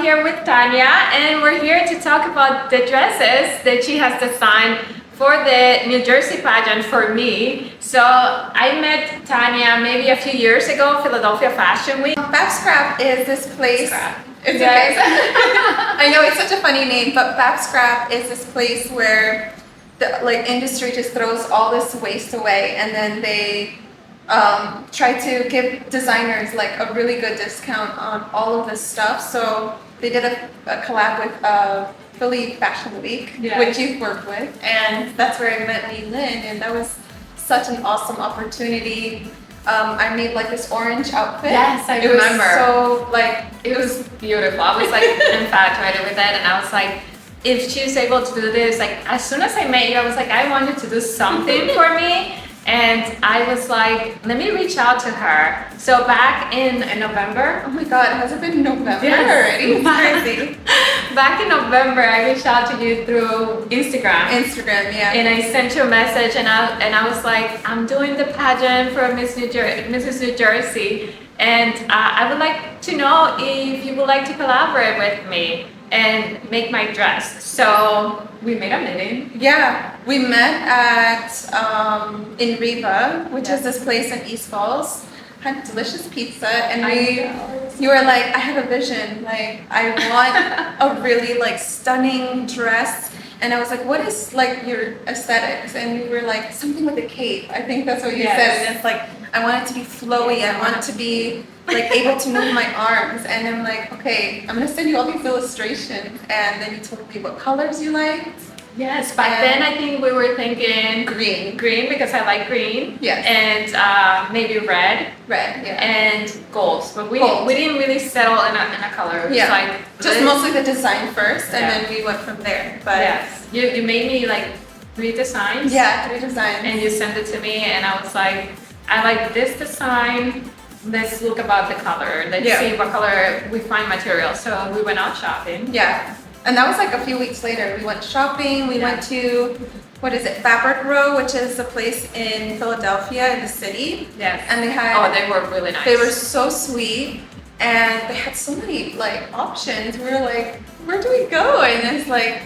I'm here with Tania, and we're here to talk about the dresses that she has designed for the New Jersey pageant for me. So I met Tania maybe a few years ago, Philadelphia Fashion Week. Babscrap is this place. It's Yes. okay. I know it's such a funny name, but Babscrap is this place where the industry just throws all this waste away, and then they try to give designers like a really good discount on all of this stuff. So they did a collab with Philly Fashion Week, which you've worked with, and that's where I met Lynn, and that was such an awesome opportunity. I made like this orange outfit. Yes, I remember. It was Beautiful. I was like infatuated with it, and I was like, if she's able to do this, like as soon as I met you, I was like, I wanted to do something for me. And I was like, let me reach out to her. So back in November. Oh my God, has it been November Yes. already? It's crazy. Back in November, I reached out to you through Instagram. Yeah. And I sent you a message, and I was like, I'm doing the pageant for Mrs. New Jersey, and I would like to know if you would like to collaborate with me and make my dress. So we made a meeting. Yeah, we met at in Riva, which is this place in East Falls. Had delicious pizza, and you were like, I have a vision. Like, I want a really like stunning dress. And I was like, what is like your aesthetics? And you were like, something with a cape. I think that's what you said. And it's like, I want it to be flowy. I want it to be like able to move my arms. And I'm like, okay, I'm gonna send you all these illustrations. And then you told me what colors you liked. Yes, back then I think we were thinking green because I like green. Yes. And maybe red. Red, yeah. And gold. But we didn't really settle in a color. It was like just mostly the design first, and then we went from there. But yes, you made me like 3 designs. Yeah, 3 designs. And you sent it to me, and I was like, I like this design. Let's look about the color. Let's see what color we find material. So we went out shopping. Yeah. And that was like a few weeks later. We went shopping. We went to, what is it, Fabric Row, which is a place in Philadelphia in the city. Yes. And they had. Oh, they were really nice. They were so sweet, and they had so many like options. We were like, where do we go? And it's like,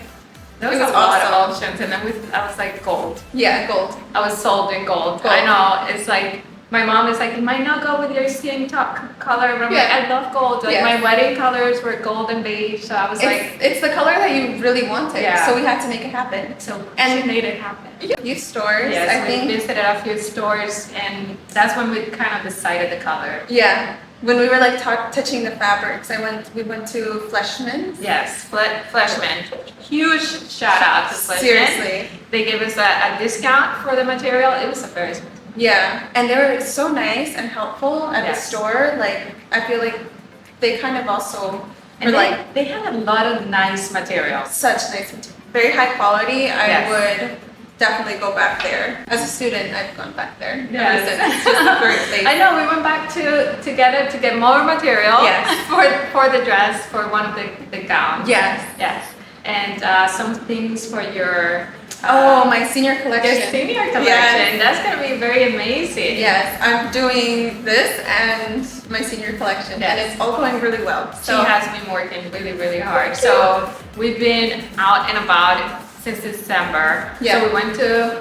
there was a lot of options, and then I was like, gold. Yeah, gold. I was sold in gold. I know. It's like. My mom is like, it might not go with your skin color, but I'm like, I love gold. Like my wedding colors were gold and beige, so I was like, it's the color that you really wanted. Yeah. So we had to make it happen. So she made it happen. A few stores. Yes, I think we visited a few stores, and that's when we kind of decided the color. Yeah. When we were like touching the fabrics, we went to Fleishman. Yes, Fleishman. Huge shout out to Fleishman. Seriously. They gave us a discount for the material. It was a very small. Yeah, and they were so nice and helpful at the store. Like, I feel like they kind of also were like... They had a lot of nice materials. Such nice material. Very high quality. I would definitely go back there. As a student, I've gone back there. Yes. It's just a great place. I know, we went back together to get more material for the dress, for one of the gowns. Yes. Yes. And some things for your... my senior collection. Your senior collection. Yes. That's going to be very amazing. Yes, I'm doing this and my senior collection, and it's all going really well. So. She has been working really, really hard. So we've been out and about since December. Yeah. So we went to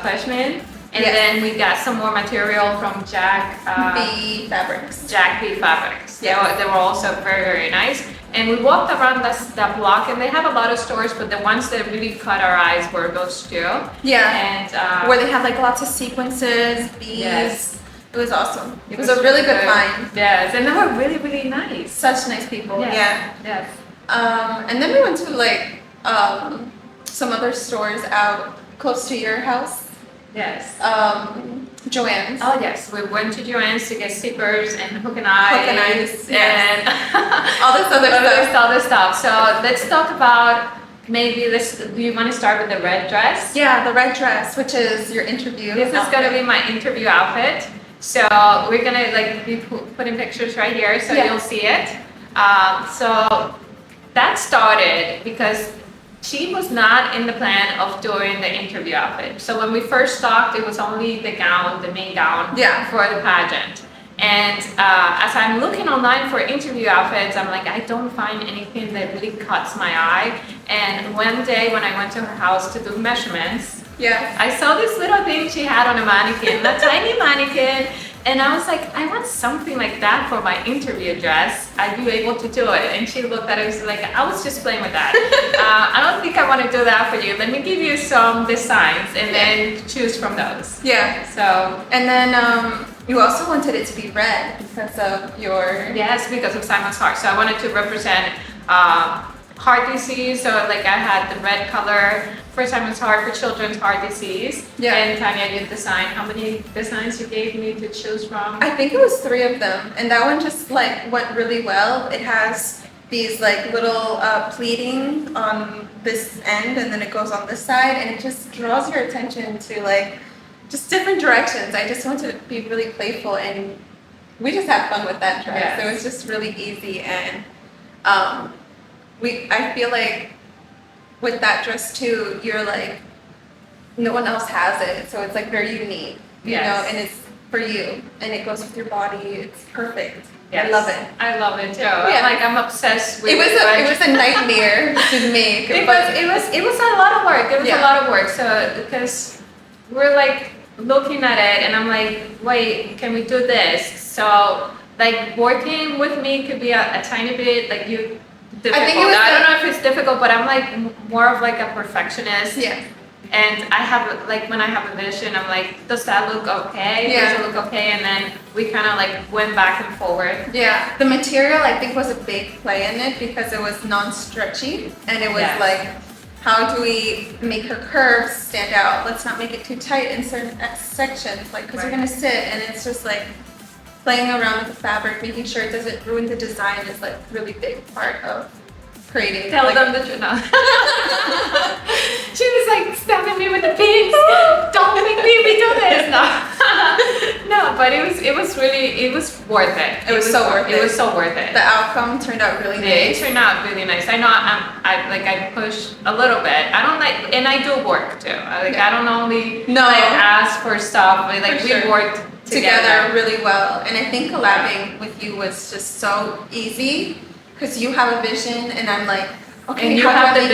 Fleishman, and then we got some more material from Jack B Fabrics. Jack B Fabrics. Yeah, they were also very, very nice. And we walked around that block, and they have a lot of stores, but the ones that really caught our eyes were those two. Yeah. And where they have like lots of sequences, beads. Yes. It was awesome. It was a really good find. Yes, and they were really, really nice. Such nice people. Yes. Yeah. Yes. And then we went to like some other stores out close to your house. Yes. Joann's. Oh yes, we went to Joann's to get zippers and hook and eyes and all this other stuff. So let's talk about do you want to start with the red dress? Yeah, the red dress, which is your interview. This is going to be my interview outfit. So we're going to like be putting pictures right here so you'll see it. So that started because she was not in the plan of doing the interview outfit. So when we first talked, it was only the gown, the main gown for the pageant. And as I'm looking online for interview outfits, I'm like, I don't find anything that really cuts my eye. And one day when I went to her house to do measurements, I saw this little thing she had on a mannequin, a tiny mannequin. And I was like, I want something like that for my interview dress. Are you able to do it? And she looked at it and was like, I was just playing with that. I don't think I want to do that for you. Let me give you some designs and then choose from those. Yeah. So. And then you also wanted it to be red because of your. Yes, because of Simon's heart. So I wanted to represent heart disease. So like I had the red color for Simon's heart for children's heart disease. Yeah. And Tania, you designed, how many designs you gave me to choose from? I think it was 3 of them. And that one just like went really well. It has these like little pleating on this end and then it goes on this side and it just draws your attention to like just different directions. I just want to be really playful and we just had fun with that dress. Yes. It was just really easy and I feel like with that dress too, you're like, no one else has it. So it's like very unique, you know, and it's for you and it goes with your body. It's perfect. Yes. I love it. I love it too. Yeah. I'm obsessed with it. It was a nightmare to make. It was a lot of work. It was a lot of work. So because we're like looking at it and I'm like, wait, can we do this? So like working with me could be a tiny bit like you. Difficult. I don't know if it's difficult, but I'm like more of like a perfectionist. Yeah. And I have like when I have a vision, I'm like, does that look okay? Yeah. Does it look okay? And then we kind of like went back and forward. Yeah. The material I think was a big play in it because it was non-stretchy and it was like, how do we make her curves stand out? Let's not make it too tight in certain sections, like because you're gonna sit and it's just like. Playing around with the fabric, making sure it doesn't ruin the design is like really big part of creating. Tell them the truth. She was like stabbing me with the pins. Don't make me redo this. No, but it was worth it. It was so worth it. It was so worth it. The outcome turned out really nice. It turned out really nice. I know I push a little bit. I don't like, and I do work too. I don't only ask for stuff. Like we worked together really well, and I think collabing with you was just so easy because you have a vision and I'm like, okay, and you have the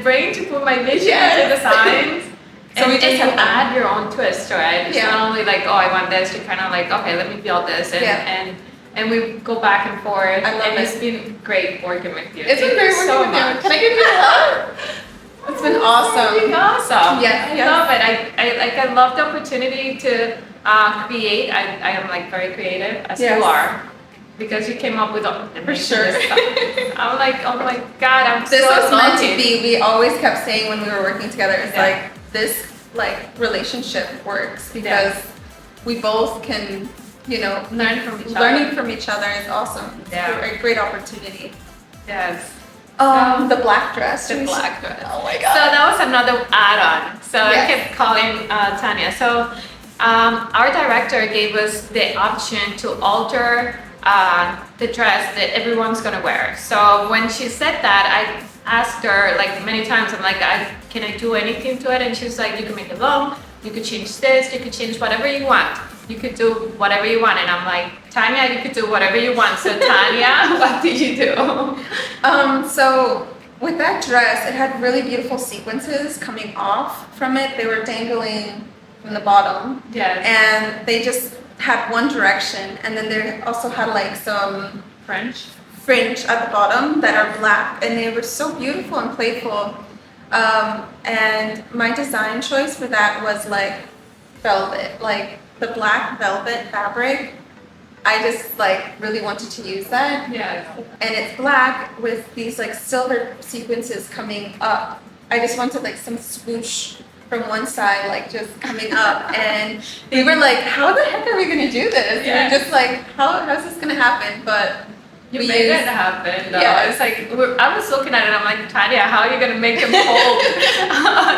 brain to put my vision into the signs. So and you add your own twist to it. It's not only like, oh, I want this. You kind of like, okay, let me build this, and we go back and forth. I love it. It's been great working with you. It's been great working with you. Can I give you a hug? It's been awesome. It's been awesome. Yeah, I love it. I love the opportunity to create. I am like very creative as you are, because you came up with all the stuff. I'm like, oh my god, I'm this so was excited. Meant to be. We always kept saying when we were working together, it's like this like relationship works because we both can, you know, learn from each other. Learning from each other is awesome. It's a great opportunity. Yes. The black dress. The black dress. Oh my god. So that was another add-on. So I kept calling Tania. So our director gave us the option to alter the dress that everyone's gonna wear. So when she said that, I asked her like many times, I'm like, can I do anything to it? And she's like, you can make it long, you could change this, you could change whatever you want. You could do whatever you want. And I'm like, Tania, you could do whatever you want. So Tania, what did you do? So with that dress, it had really beautiful sequences coming off from it. They were dangling from the bottom. Yes. And they just had one direction. And then they also had like some fringe at the bottom that are black. And they were so beautiful and playful. And my design choice for that was like velvet, like the black velvet fabric. I just like really wanted to use that. Yeah. And it's black with these like silver sequences coming up. I just wanted like some swoosh from one side, like just coming up. And we were like, how the heck are we gonna do this? Yeah. We were just like, how's this gonna happen? But you made it happen though. Yeah. It's like, I was looking at it, I'm like, Tania, how are you gonna make them hold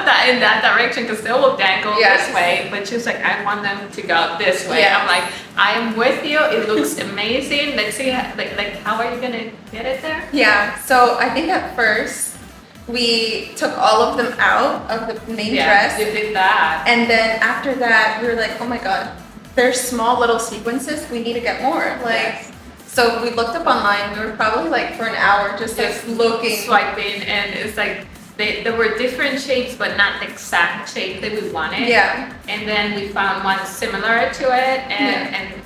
that in that direction? Because they will dangle this way. But she was like, I want them to go this way. I'm like, I am with you. It looks amazing. Let's see, like how are you gonna get it there? Yeah. So I think at first we took all of them out of the main dress. You did that. And then after that, we were like, oh my god, they're small little sequences. We need to get more. Like, Yes. so we looked up online. We were probably like for an hour just like looking. swiping, and it's like there were different shapes, but not the exact shape that we wanted. Yeah. And then we found one similar to it, and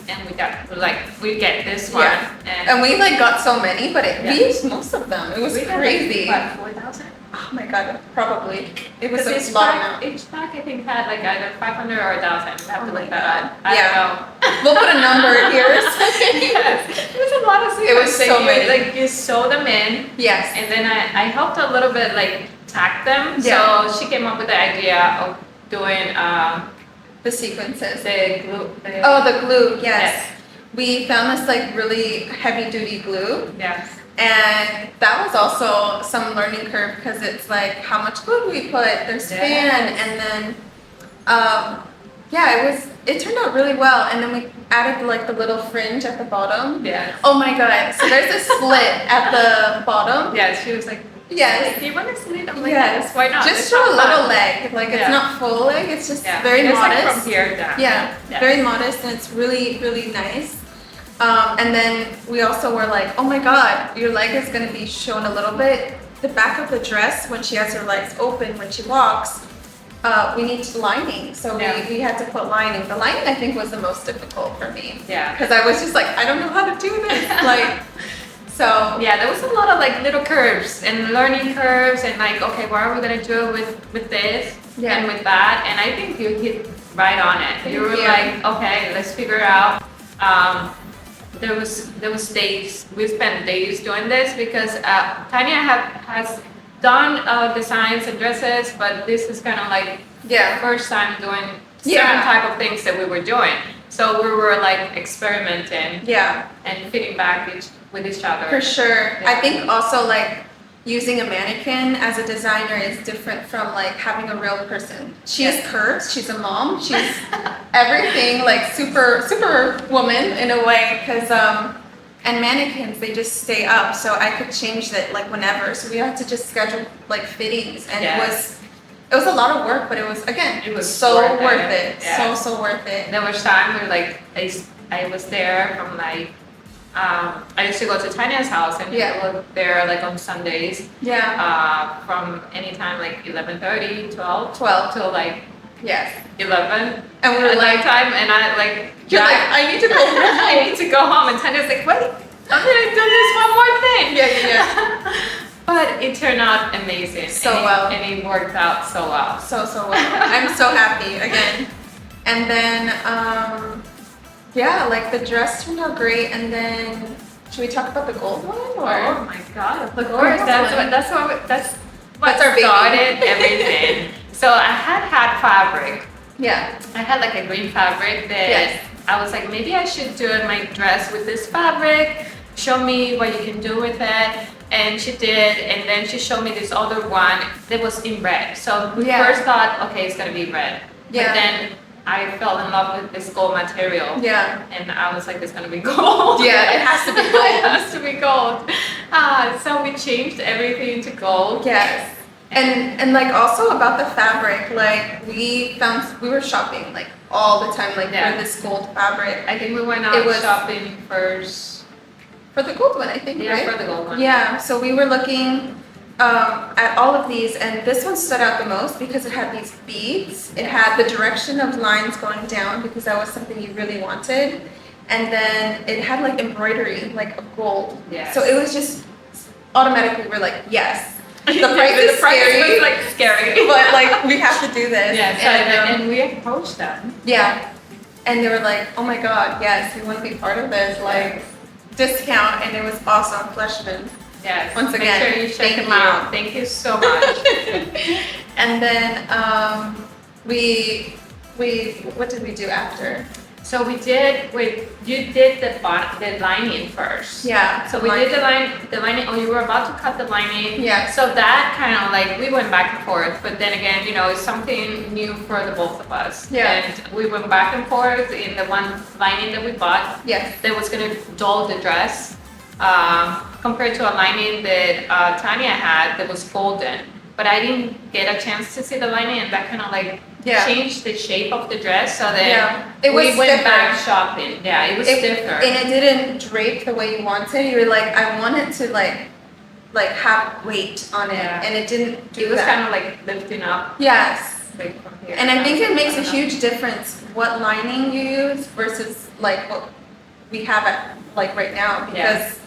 we get this one. Yeah. And we like got so many, but we used most of them. It was we got crazy. like, what, 4,000? Oh my god, probably. It was Because a lot amount. each pack I think had like either 500 or 1,000. I have Oh to my look that up. I Yeah. don't know. We'll put a number here. Yes, it was a lot of It was sequins. so you, many. Like you sew them in, Yes. and then I helped a little bit like tack them. Yeah. So she came up with the idea of doing The sequences. the glue. Oh, the glue. Yes. Yes. We found this like really heavy duty glue. Yes. And that was also some learning curve because it's like how much glue do we put? There's span, and then it turned out really well. And then we added like the little fringe at the bottom. Yes. Oh my god! So there's a slit at the bottom. Yes. She was like, Yes. do you want to slit? I'm like, Yes. yes. Why not? Just It's show a not little fun. leg. Like it's Yeah. not full leg. It's just Yeah. very it's modest. Like from here down. Yeah, Yes. very modest, and it's really, really nice. And then we also were like, oh my god, your leg is going to be shown a little bit. The back of the dress, when she has her legs open, when she walks, we need lining. So Yeah. we had to put lining. The lining, I think, was the most difficult for me. Yeah. Because I was just like, I don't know how to do this. Like, so. Yeah, there was a lot of like little curves and learning curves, and like, okay, what are we gonna do with this Yeah. and with that? And I think you hit right on it. You were Yeah. like, okay, let's figure out. There was days, we spent days doing this because Tania has done designs and dresses, but this is kind of like Yeah. the first time doing Yeah. certain type of things that we were doing. So we were like experimenting Yeah. and fitting back with each other. For sure. Yeah. I think also like using a mannequin as a designer is different from like having a real person. She has curves, she's a mom, she's everything like super woman in a way, because and mannequins, they just stay up, so I could change that like whenever. So we had to just schedule like fittings, and Yes. it was a lot of work, but it was, again, It was so worth it. Yeah. So worth it. There was time where like I was there from like I used to go to Tania's house and Yeah. live there like on Sundays Yeah. from anytime like 11:30, 12 12. till like Yes. 11 And we were at like, nighttime, and I like you're like, yeah, I need to go home. I need to go home, and Tania's like, wait, I'm gonna do this one more thing. Yeah. But it turned out amazing. So and well. and it worked out so well. So well. I'm so happy again. And then yeah, like the dress turned out great. And then should we talk about the gold one Oh or? my god, of The course. gold That's one. what that's what That's our baby. started everything. So I had fabric. Yeah. I had like a green fabric that Yes. I was like, maybe I should do my dress with this fabric. Show me what you can do with it. And she did, and then she showed me this other one that was in red. So we Yeah. first thought, okay, it's gonna be red. Yeah. But then I fell in love with this gold material. Yeah. And I was like, it's gonna be gold. Yeah, it has to be It gold. has to be gold. So we changed everything to gold. Yes. And like also about the fabric, like we were shopping like all the time, like Yeah. for this gold fabric. I think we went out It was- shopping first. For the gold one, I think, Yeah, right? for the gold one. Yeah, so we were looking at all of these, and this one stood out the most because it had these beads. It had the direction of lines going down because that was something you really wanted. And then it had like embroidery, like of gold. Yes. So it was just automatically, we're like, yes. The Yeah, price the is scary, was like scary. but like we have to do this. Yeah, so, and, and we approached them. yeah. And they were like, oh my God, yes, we want to be part of this, like discount. And it was awesome, Fleishman. Yes. Once again, Make sure you check thank them you. out. Thank you so much. And then we what did we do after? So you did the lining first. Yeah. So we did the lining. Oh, you were about to cut the lining. Yeah. So that kind of like we went back and forth, but then again, you know, it's something new for the both of us. Yeah. And we went back and forth in the one lining that we bought. Yes. That was gonna dull the dress, compared to a lining that Tania had that was golden. But I didn't get a chance to see the lining, and that kind of like change the shape of the dress. So then it was we went stiffer. back shopping. Yeah, it was stiffer. And it didn't drape the way you wanted. You were like, I want it to like have weight on it, and it didn't do that. It was kind of like lifting up. Yes. Like from here. And I think it makes a huge difference what lining you use versus like what we have at like right now, because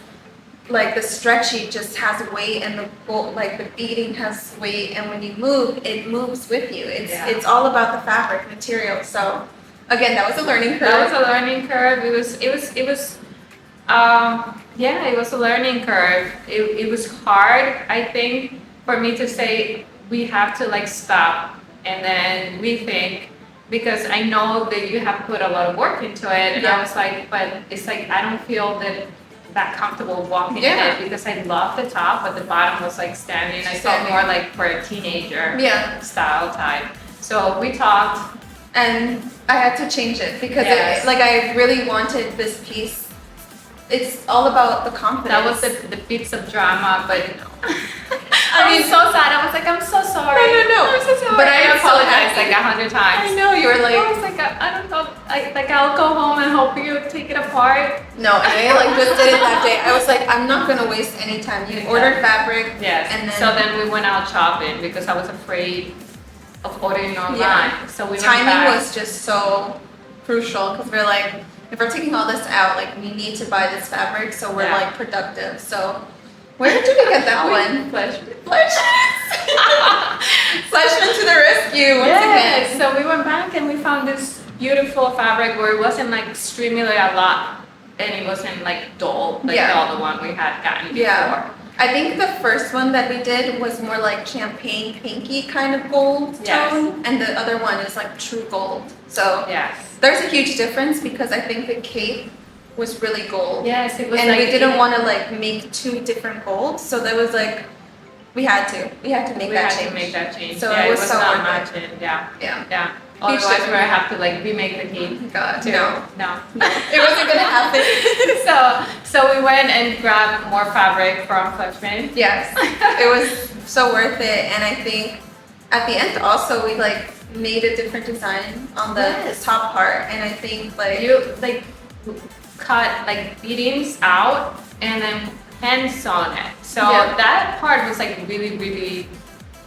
like the stretchy just has weight, and the gold, like the beading has weight, and when you move, it moves with you. It's all about the fabric material. So again, that was a learning curve. That was a learning curve. It was a learning curve. It was hard, I think, for me to say we have to like stop and then rethink, because I know that you have put a lot of work into it, and I was like, but it's like I don't feel that comfortable walking in it, because I love the top, but the bottom was like standing. I felt more like for a teenager style type. So we talked, and I had to change it because I really wanted this piece. It's all about the confidence. That was the bits of drama, but I mean, so sad. I was like, I'm so sorry. No. I'm so sorry. But I apologized like 100 times. I know, you were like, I was like, I don't know. I'll go home and help you take it apart. No, and I like just did it that day. I was like, I'm not gonna waste any time. You ordered fabric. Yes. And then we went out shopping because I was afraid of ordering online. Yeah. So we timing was just so crucial, because we're like, if we're taking all this out, like we need to buy this fabric so we're like productive. So where did we get that one? Fleishman. Fleishman to the rescue once again. So we went back and we found this beautiful fabric where it wasn't like extremely a lot, and it wasn't like dull like the other one we had gotten before. I think the first one that we did was more like champagne pinky kind of gold tone, and the other one is like true gold. So there's a huge difference, because I think the cape was really gold. Yes, it was. And like, we didn't want to like make two different golds, so there was like we had to make that change. So it was so not worth matching. it. Yeah. Otherwise, we're gonna have to like remake the cape. God, too. No. It wasn't gonna happen. So we went and grabbed more fabric from Fleishman. Yes, it was so worth it, and I think at the end also we like made a different design on the top part, and I think like you like cut like beadings out and then hand sewn it. So that part was like really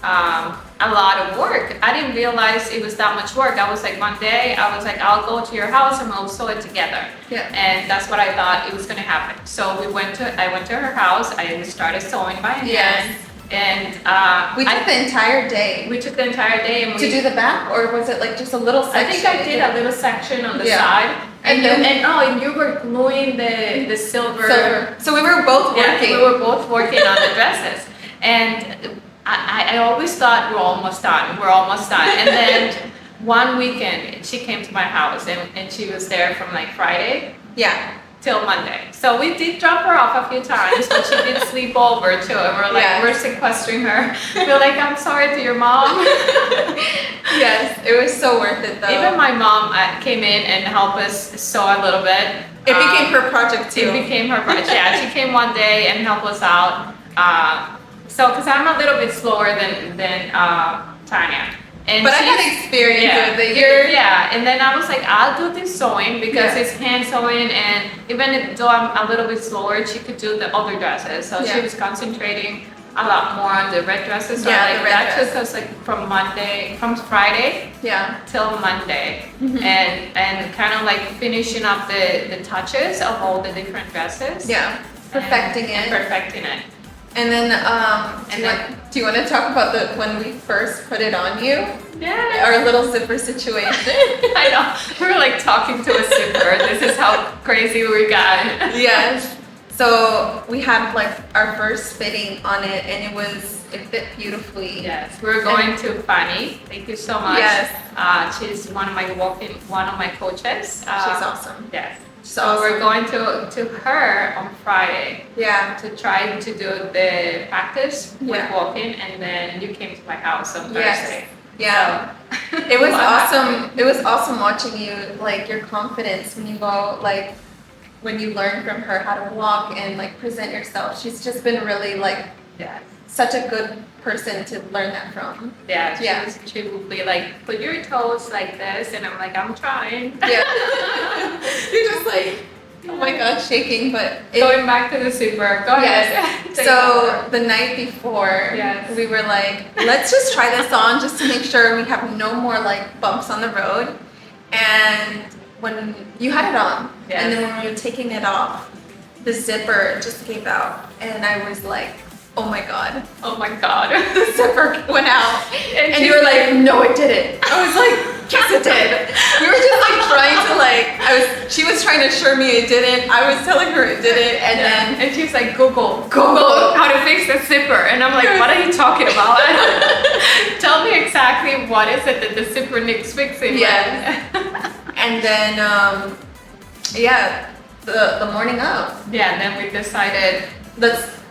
a lot of work. I didn't realize it was that much work. I was like, one day I was like, I'll go to your house and we'll sew it together. And that's what I thought it was gonna happen. So I went to her house. I started sewing by hand. And we took the entire day. We took the entire day and to do the back, or was it like just a little section? I think I did a little section on the side. And you were gluing the silver. So we were both working. We were both working on the dresses. And I always thought we're almost done. And then one weekend she came to my house, and she was there from like Friday till Monday. So we did drop her off a few times, but she did sleep over too. And we're like, we're sequestering her. We're like, I'm sorry to your mom. Yes, it was so worth it though. Even my mom came in and helped us sew a little bit. It became her project too. It became her project. She came one day and helped us out. So, because I'm a little bit slower than Tania. But I had experience with it. And then I was like, I'll do this sewing because it's hand sewing, and even though I'm a little bit slower, she could do the other dresses. So she was concentrating a lot more on the red dresses. So like that took us like from Friday till Monday, and kind of like finishing up the touches of all the different dresses. Perfecting it. And then, do you want to talk about when we first put it on you? Yeah. Our little zipper situation. I know. We were like talking to a zipper. This is how crazy we got. Yes. So we had like our first fitting on it, and it fit beautifully. Yes. We're going to Fanny. Thank you so much. Yes. She's one of my coaches. She's awesome. Yes. So awesome. we're going to her on Friday. To try to do the practice with walking, and then you came to my house on Thursday. Yeah. So, it was awesome. It was awesome watching you, like your confidence when you go, like when you learn from her how to walk and like present yourself. She's just been really like such a good person to learn that from. Yeah, she would be like, put your toes like this, and I'm like, I'm trying. Yeah. You're just like, oh my god, shaking, but going back to the zipper. Go ahead. So the night before, we were like, let's just try this on just to make sure we have no more like bumps on the road. And when you had it on, and then when we were taking it off, the zipper just gave out, and I was like, oh my god, the zipper went out. And you were like, no, it didn't. I was like, yes, it did. We were just like trying to like, she was trying to assure me it didn't. I was telling her it didn't, and she was like, Google how to fix the zipper. And I'm like, what are you talking about? Tell me exactly what is it that the zipper needs fixing. And then, the morning of. Yeah, and then we decided,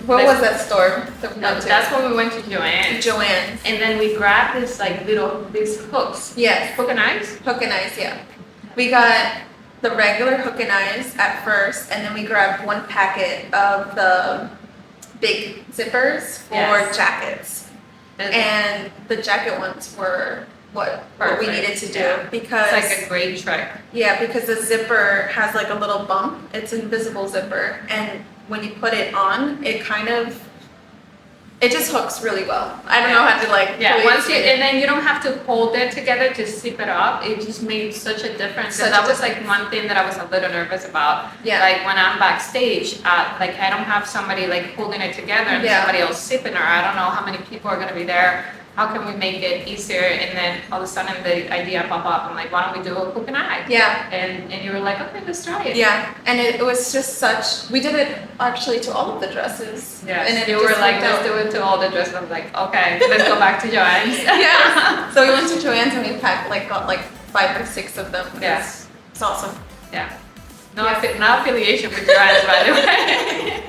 what was that store that we went to? That's when we went to Joann's. And then we grabbed these hooks. Yes. Hook and eyes? Hook and eyes, yeah. We got the regular hook and eyes at first, and then we grabbed one packet of the big zippers for jackets. And the jacket ones were what we needed to do because it's like a great trick. Yeah, because the zipper has like a little bump. It's an invisible zipper, and when you put it on, it just hooks really well. I don't know how to like. Yeah, and then you don't have to hold it together to zip it up. It just made such a difference. That was like one thing that I was a little nervous about. Yeah. Like when I'm backstage, like I don't have somebody like holding it together and somebody else zipping, or I don't know how many people are gonna be there. How can we make it easier? And then all of a sudden the idea popped up. I'm like, why don't we do a hook and eye? Yeah. And you were like, okay, let's try it. Yeah. And it was just we did it actually to all of the dresses. Yeah. And you were like, let's do it to all the dresses. I'm like, okay, let's go back to Joann's. Yeah. So we went to Joann's and we got like 5 or 6 of them. Yes. It's awesome. Yeah. No affiliation with Joann's, by the way.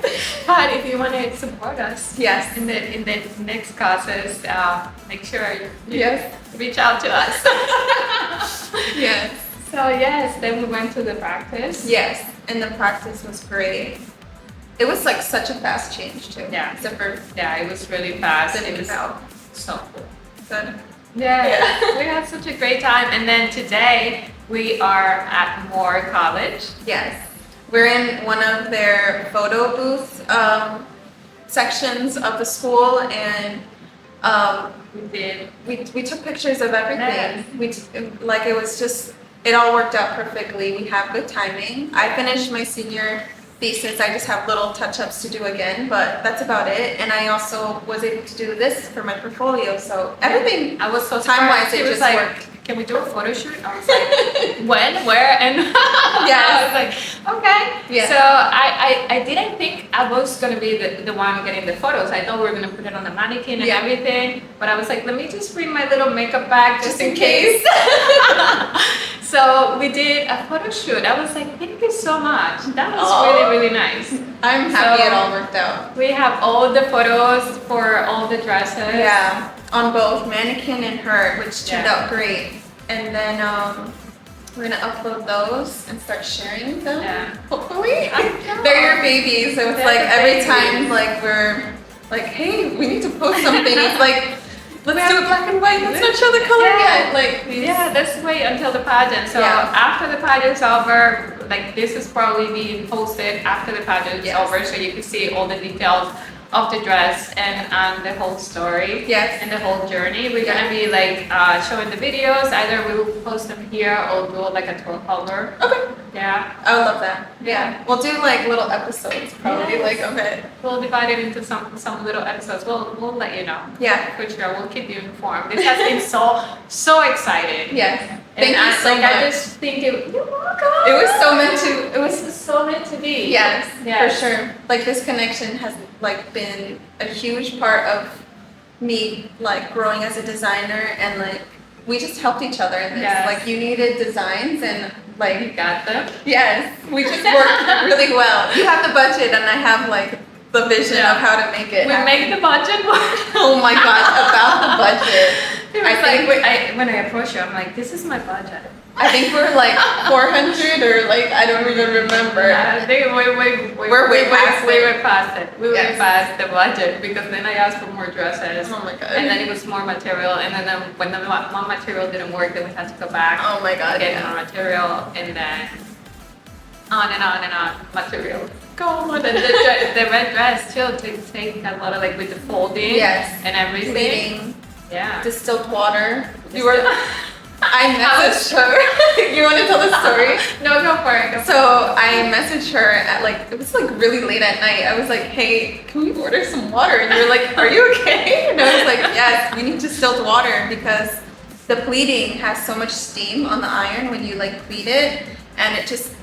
But if you want to support us, in the next classes, make sure you reach out to us. Yes. So then we went to the practice. Yes, and the practice was great. It was like such a fast change too. Yeah. Zipper. Yeah, it was really fast. It was so cool. Good. Yeah, we had such a great time. And then today we are at Moor College. Yes. We're in one of their photo booth sections of the school, and we took pictures of everything. It all worked out perfectly. We have good timing. I finished my senior thesis. I just have little touch-ups to do again, but that's about it. And I also was able to do this for my portfolio. So everything, I was so time-wise, it just worked. Can we do a photo shoot? I was like, when, where, and I was like, okay. Yeah. So I didn't think I was gonna be the one getting the photos. I thought we were gonna put it on the mannequin and everything. But I was like, let me just bring my little makeup bag just in case. So we did a photo shoot. I was like, thank you so much. That was really, really nice. I'm happy it all worked out. We have all the photos for all the dresses. Yeah, on both mannequin and her, which turned out great. And then we're gonna upload those and start sharing them. Yeah. Hopefully. They're your babies, so it's like every time like we're like, hey, we need to post something. It's like, let's do it black and white. Let's not show the color yet. Like, let's wait until the pageant. So after the pageant's over, like this is probably being posted after the pageant is over, so you can see all the details of the dress and the whole story and the whole journey. We're gonna be like showing the videos. Either we will post them here or do like a tour cover. Okay. Yeah. I would love that. Yeah. We'll do like little episodes probably like of it. We'll divide it into some little episodes. We'll let you know. Yeah. For sure. We'll keep you informed. This has been so exciting. Yes. Thank you so much. I just think you're welcome. It was so meant to. It was so meant to be. Yes. For sure. Like this connection has like been a huge part of me like growing as a designer, and like we just helped each other in this. Yes. Like you needed designs and like you got them. Yes. We just worked really well. You have the budget and I have like the vision of how to make it. We make the budget work. Oh my god, about the budget. It was when I approached you, I'm like, this is my budget. I think we're like 400 or like, I don't even remember. Yeah, I think we're way past it. We went past the budget because then I asked for more dresses. Oh my God. And then it was more material. And then when the one material didn't work, then we had to go back. Oh my God. Get more material. And then on and on and on. Material. Go on. The red dress too take a lot of like with the folding. Yes. And everything. Bleeding. Yeah. Distilled water. You were. I messaged her. You want to tell the story? No, go for it. So I messaged her at like, it was like really late at night. I was like, hey, can we order some water? And you were like, are you okay? And I was like, yes, we need distilled water because the pleating has so much steam on the iron when you like pleat it and it just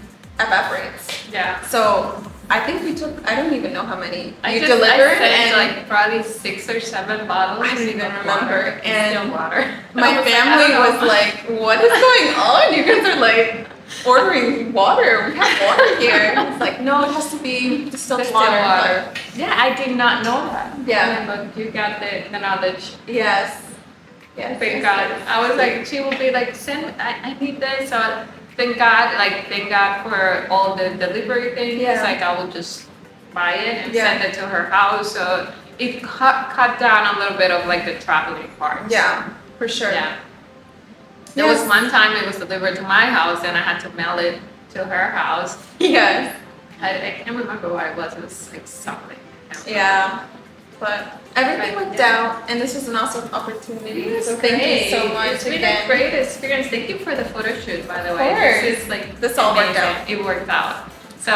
evaporates. Yeah. So I think we took, I don't even know how many you I delivered. sent And like probably 6 or 7 bottles. I don't even of remember. Water. And still water. my family was like, what is going on? You guys are like ordering water. We have water here. It's like, no, it has to be distilled water. But Yeah, I did not know that. Yeah. But you got the knowledge. yes. Yes. Thank God. I was like, she will be like, I need this. So thank God for all the delivery things. Yeah. Like I will just buy it and Yeah. send it to her house. So it cut down a little bit of like the traveling part. Yeah, for sure. Yeah. There was one time it was delivered to my house and I had to mail it to her house. Yes. I can't remember what it was. It was like something. Yeah. But everything worked out, and this was an awesome opportunity. So thank you so much It's been again. a great experience. Thank you for the photo shoot, by the Of way. course. This is like This all worked amazing. out. It worked out. So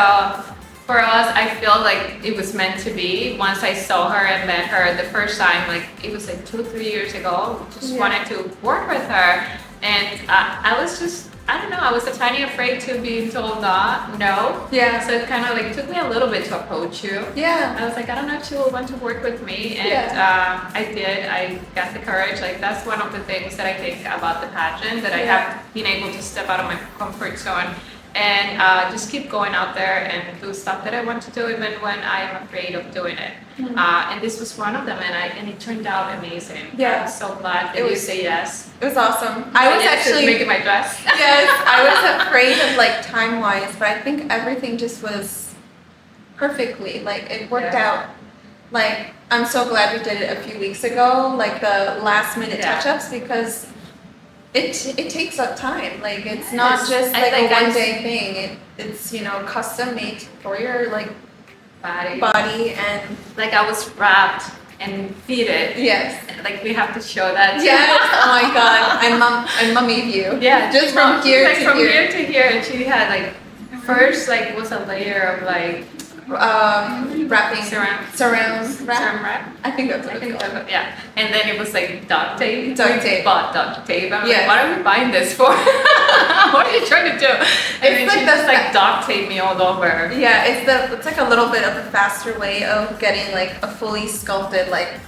for us, I feel like it was meant to be. Once I saw her and met her the first time, like it was like 2-3 years ago. Just wanted to work with her, and I was just, I don't know, I was a tiny afraid to be told no. Yeah. So it kind of like took me a little bit to approach you. Yeah. I was like, I don't know if she will want to work with me, and I did. I got the courage. Like that's one of the things that I think about the pageant, that I have been able to step out of my comfort zone and just keep going out there and do stuff that I want to do, even when I am afraid of doing it. And this was one of them, and it turned out amazing. Yeah. I'm so glad that you say yes. It was awesome. I was actually making my dress. yes, I was afraid of like time wise, but I think everything just was perfectly, like it worked out. Like I'm so glad we did it a few weeks ago, like the last minute touch ups, because it takes up time. Like it's not just like a one day thing. It's custom made for your like body and like I was wrapped and fitted. yes. Like we have to show that too. Yes. Oh my God. I mummied you. Yeah, Just from here to from here. here to here, and she had like first like was a layer of like wrapping surround wrap. I think that's what it's called. So, yeah, and then it was like duct tape. Duct tape. We bought duct tape. I'm Yes. like, what are we buying this for? What are you trying to do? And then like she just like duct taped me all over. Yeah, it's like a little bit of a faster way of getting like a fully sculpted like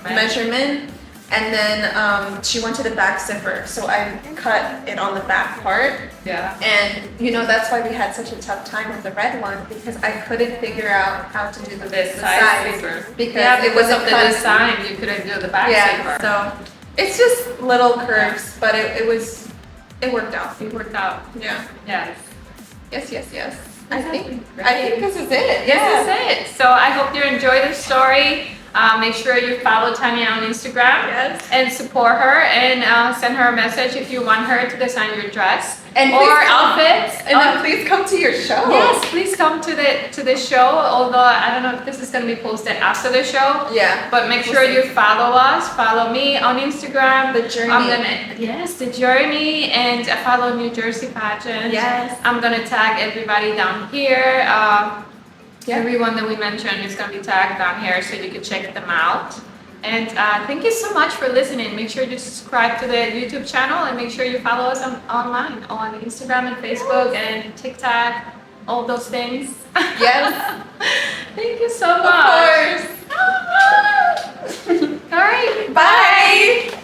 measurement. And then she went to the back zipper, so I cut it on the back part. Yeah. And that's why we had such a tough time with the red one, because I couldn't figure out how to do the size zipper. because it was wasn't of the cut. design. You couldn't do the back zipper. So it's just little curves, but it worked out. It worked out. Yeah. Yes. Yes. I think this is it. This is it. So I hope you enjoy the story. Make sure you follow Tania on Instagram and support her, and send her a message if you want her to design your dress or outfits. And then please come to your show. Yes, please come to the show. Although I don't know if this is going to be posted after the show. Yeah. But make sure you follow us. Follow me on Instagram. The journey. The journey, and follow New Jersey Pageant. Yes. I'm gonna tag everybody down here. Everyone that we mentioned is going to be tagged down here, so you can check them out. And thank you so much for listening. Make sure you subscribe to the YouTube channel, and make sure you follow us online on Instagram and Facebook and TikTok, all those things. Yes. Thank you so much. Of course. All right. Bye.